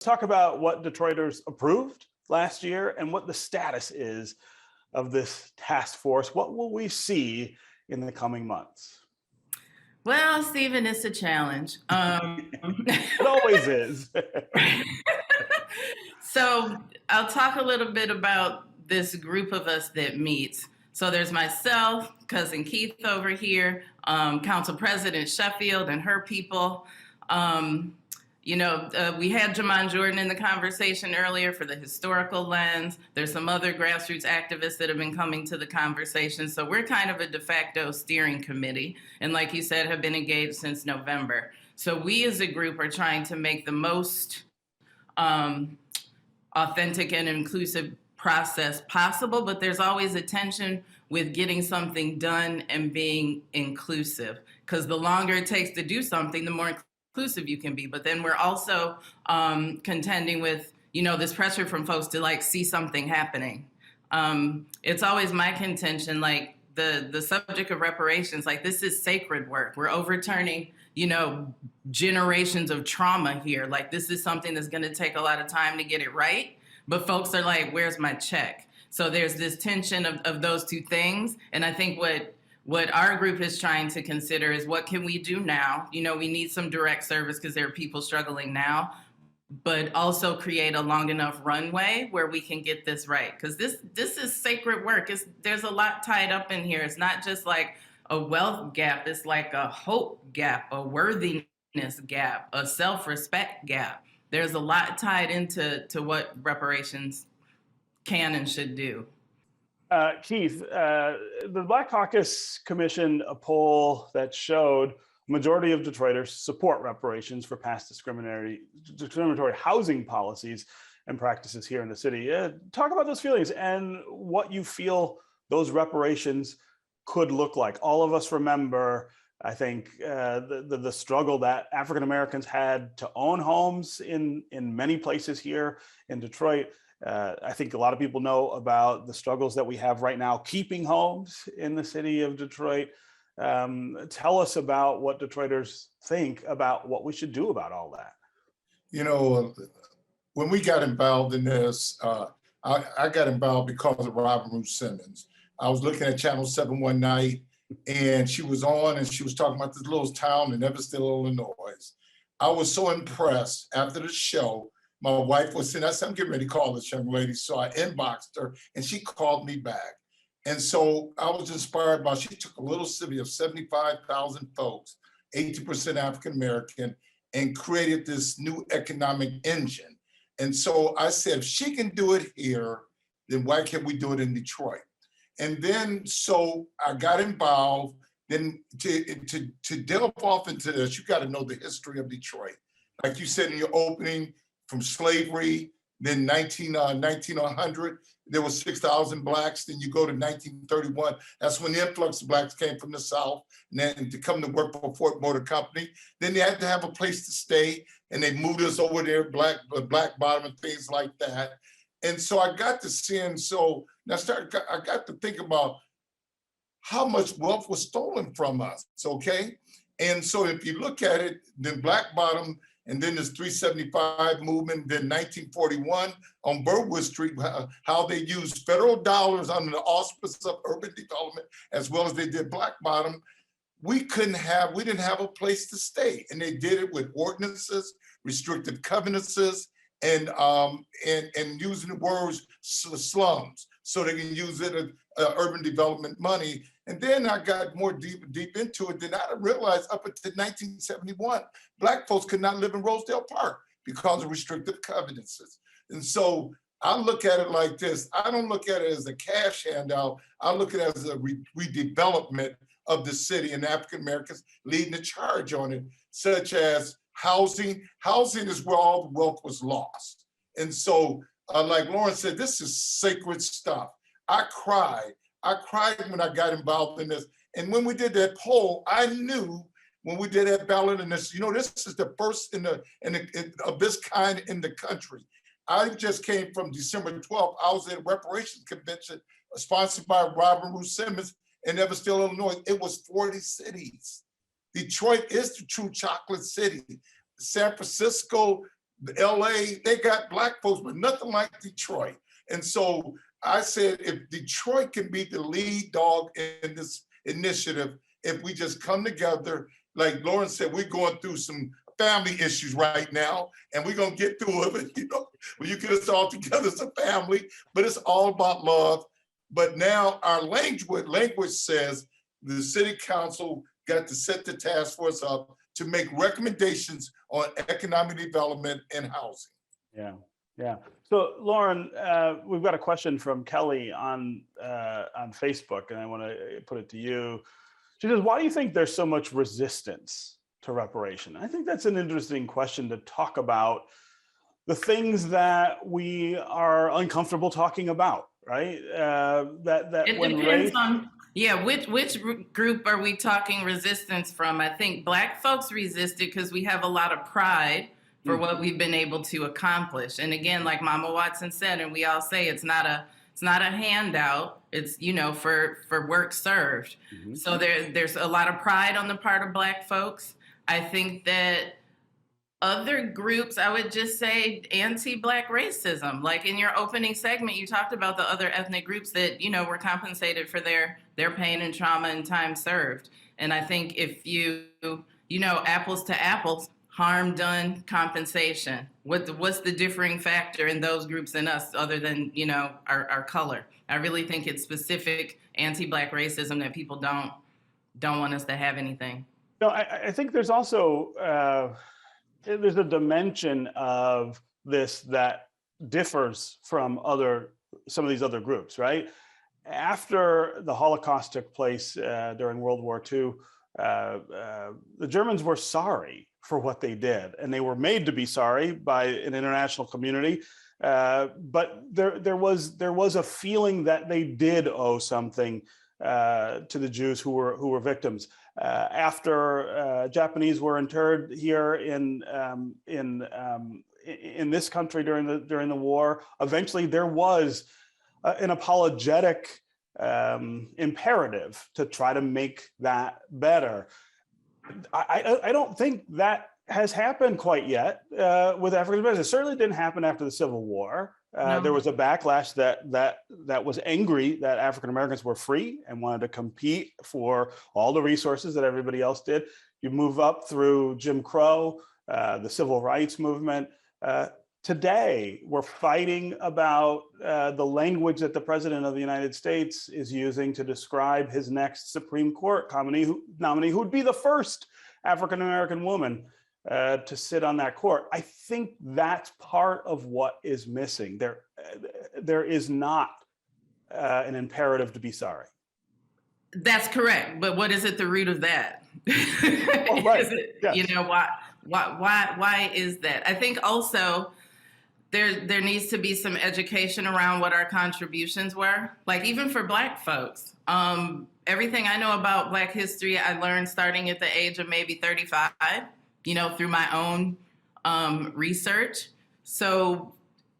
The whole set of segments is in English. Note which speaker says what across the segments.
Speaker 1: talk about what Detroiters approved last year and what the status is of this task force. What will we see in the coming months?
Speaker 2: Well, Stephen, it's a challenge.
Speaker 1: It always is.
Speaker 2: So I'll talk a little bit about this group of us that meets. So there's myself, cousin Keith over here, Council President Sheffield and her people. We had Jamon Jordan in the conversation earlier for the historical lens. There's some other grassroots activists that have been coming to the conversation. So we're kind of a de facto steering committee. And like you said, have been engaged since November. So we as a group are trying to make the most authentic and inclusive process possible, but there's always a tension with getting something done and being inclusive, because the longer it takes to do something, the more inclusive you can be. But then we're also contending with, this pressure from folks to see something happening. It's always my contention, the subject of reparations, this is sacred work. We're overturning, generations of trauma here. This is something that's going to take a lot of time to get it right. But folks are like, where's my check? So there's this tension of those two things. And I think what our group is trying to consider is, what can we do now? We need some direct service because there are people struggling now, but also create a long enough runway where we can get this right. Because this is sacred work. There's a lot tied up in here. It's not just like a wealth gap. It's like a hope gap, a worthiness gap, a self-respect gap. There's a lot tied into what reparations can and should do.
Speaker 1: Keith, the Black Caucus commissioned a poll that showed majority of Detroiters support reparations for past discriminatory housing policies and practices here in the city. Talk about those feelings and what you feel those reparations could look like. All of us remember, I think, the struggle that African Americans had to own homes in many places here in Detroit. I think a lot of people know about the struggles that we have right now keeping homes in the city of Detroit. Tell us about what Detroiters think about what we should do about all that.
Speaker 3: When we got involved in this, I got involved because of Robin Ruth Simmons. I was looking at Channel 7 one night, and she was on and she was talking about this little town in Evansville, Illinois. I was so impressed. After the show, my wife was saying, I said, I'm getting ready to call this young lady. So I inboxed her and she called me back. And so I was inspired by, she took a little city of 75,000 folks, 80% African-American, and created this new economic engine. And so I said, if she can do it here, then why can't we do it in Detroit? And then, so I got involved. Then to delve off into this, you got to know the history of Detroit. Like you said in your opening, from slavery, then 1900, there was 6,000 Blacks. Then you go to 1931. That's when the influx of Blacks came from the South, and then to come to work for Ford Motor Company. Then they had to have a place to stay, and they moved us over there, Black Bottom and things like that. And so I got to seeing, so I got to think about how much wealth was stolen from us, okay? And so if you look at it, then Black Bottom, and then this 375 movement, then 1941 on Burwood Street, how they used federal dollars under the auspices of urban development, as well as they did Black Bottom. We didn't have a place to stay. And they did it with ordinances, restrictive covenants, and using the words slums, so they can use it as urban development money. And then I got more deep into it. Then I realized up until 1971, Black folks could not live in Rosedale Park because of restrictive covenants. And so I look at it like this. I don't look at it as a cash handout. I look at it as a redevelopment of the city, and African Americans leading the charge on it, such as housing. Housing is where all the wealth was lost. And so, like Lauren said, this is sacred stuff. I cried when I got involved in this. And when we did that poll, I knew when we did that ballot, and this, this is the first of this kind in the country. I just came from December 12th. I was at a reparations convention sponsored by Robin Ruth Simmons in Evansville, Illinois. It was 40 cities. Detroit is the true chocolate city. San Francisco, LA, they got Black folks, but nothing like Detroit. And so I said, if Detroit can be the lead dog in this initiative, if we just come together, like Lauren said, we're going through some family issues right now, and we're gonna get through it, when you get us all together as a family, but it's all about love. But now our language says the city council got to set the task force up to make recommendations on economic development and housing.
Speaker 1: Yeah, yeah. So Lauren, we've got a question from Kelly on Facebook, and I want to put it to you. She says, why do you think there's so much resistance to reparation? I think that's an interesting question to talk about the things that we are uncomfortable talking about, right?
Speaker 2: It depends on, yeah, which group are we talking resistance from? I think Black folks resisted because we have a lot of pride for what we've been able to accomplish. And again, like Mama Watson said, and we all say, it's not a handout. It's, for work served. So there's a lot of pride on the part of Black folks. I think that other groups, I would just say anti-Black racism. Like in your opening segment, you talked about the other ethnic groups that, were compensated for their pain and trauma and time served. And I think if apples to apples, harm done, compensation. What's the differing factor in those groups and us other than, our color? I really think it's specific anti-Black racism that people don't want us to have anything.
Speaker 1: No, I think there's also, there's a dimension of this that differs from some of these other groups, right? After the Holocaust took place during World War II, the Germans were sorry for what they did, and they were made to be sorry by an international community. But there was a feeling that they did owe something to the Jews who were victims. After Japanese were interred here in this country during the war, eventually there was an apologetic imperative to try to make that better. I don't think that has happened quite yet with African Americans. It certainly didn't happen after the Civil War. No. There was a backlash that was angry that African Americans were free and wanted to compete for all the resources that everybody else did. You move up through Jim Crow, the Civil Rights Movement. Today, we're fighting about the language that the President of the United States is using to describe his next Supreme Court nominee, who would be the first African American woman to sit on that court. I think that's part of what is missing. There is not an imperative to be sorry.
Speaker 2: That's correct. But what is at the root of that?
Speaker 1: Oh, right.
Speaker 2: Yes. Why is that? I think also there needs to be some education around what our contributions were. Like even for Black folks, everything I know about Black history, I learned starting at the age of maybe 35. Through my own research. So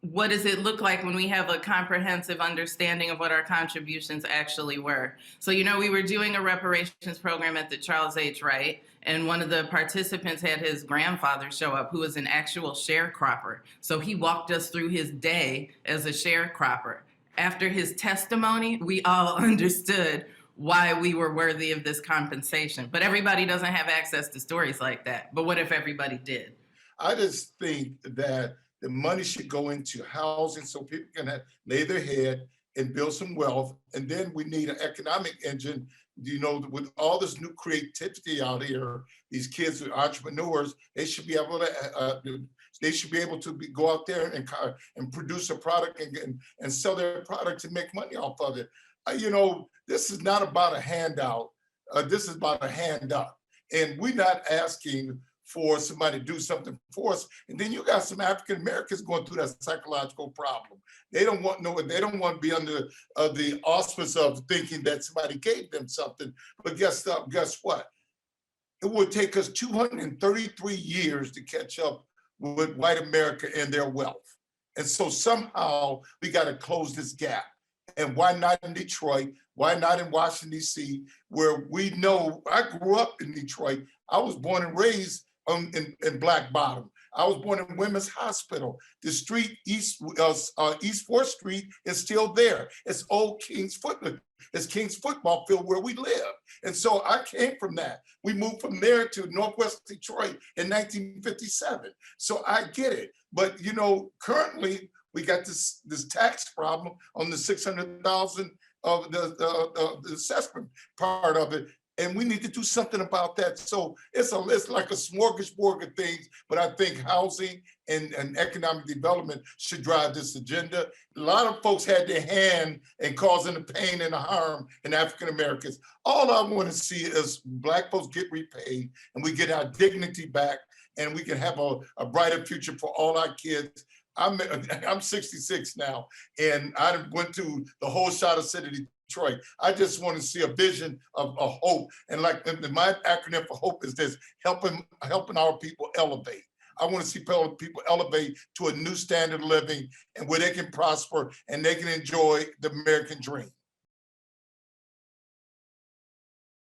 Speaker 2: what does it look like when we have a comprehensive understanding of what our contributions actually were? So, we were doing a reparations program at the Charles H. Wright, and one of the participants had his grandfather show up, who was an actual sharecropper. So he walked us through his day as a sharecropper. After his testimony, we all understood why we were worthy of this compensation. But everybody doesn't have access to stories like that. But what if everybody did?
Speaker 3: I just think that the money should go into housing so people can lay their head and build some wealth. And then we need an economic engine, with all this new creativity out here, these kids are entrepreneurs, they should be able to go out there and produce a product and sell their product and make money off of it. This is not about a handout. This is about a hand up. And we're not asking for somebody to do something for us. And then you got some African Americans going through that psychological problem. They don't want to be under the auspice of thinking that somebody gave them something. But guess what? It would take us 233 years to catch up with white America and their wealth. And so somehow we got to close this gap. And why not in Detroit? Why not in Washington, D.C., where we know, I grew up in Detroit. I was born and raised in Black Bottom. I was born in Women's Hospital. The street, East 4th Street is still there. It's old King's football field where we live. And so I came from that. We moved from there to Northwest Detroit in 1957. So I get it. But, you know, currently we got this tax problem on the 600,000 of the assessment part of it. And we need to do something about that. So it's like a smorgasbord of things, but I think housing and economic development should drive this agenda. A lot of folks had their hand in causing the pain and the harm in African Americans. All I want to see is Black folks get repaid and we get our dignity back and we can have a brighter future for all our kids. I'm 66 now, and I went to the whole shot of city Detroit. I just want to see a vision of a hope. And like my acronym for hope is this: helping our people elevate. I want to see people elevate to a new standard of living and where they can prosper and they can enjoy the American dream.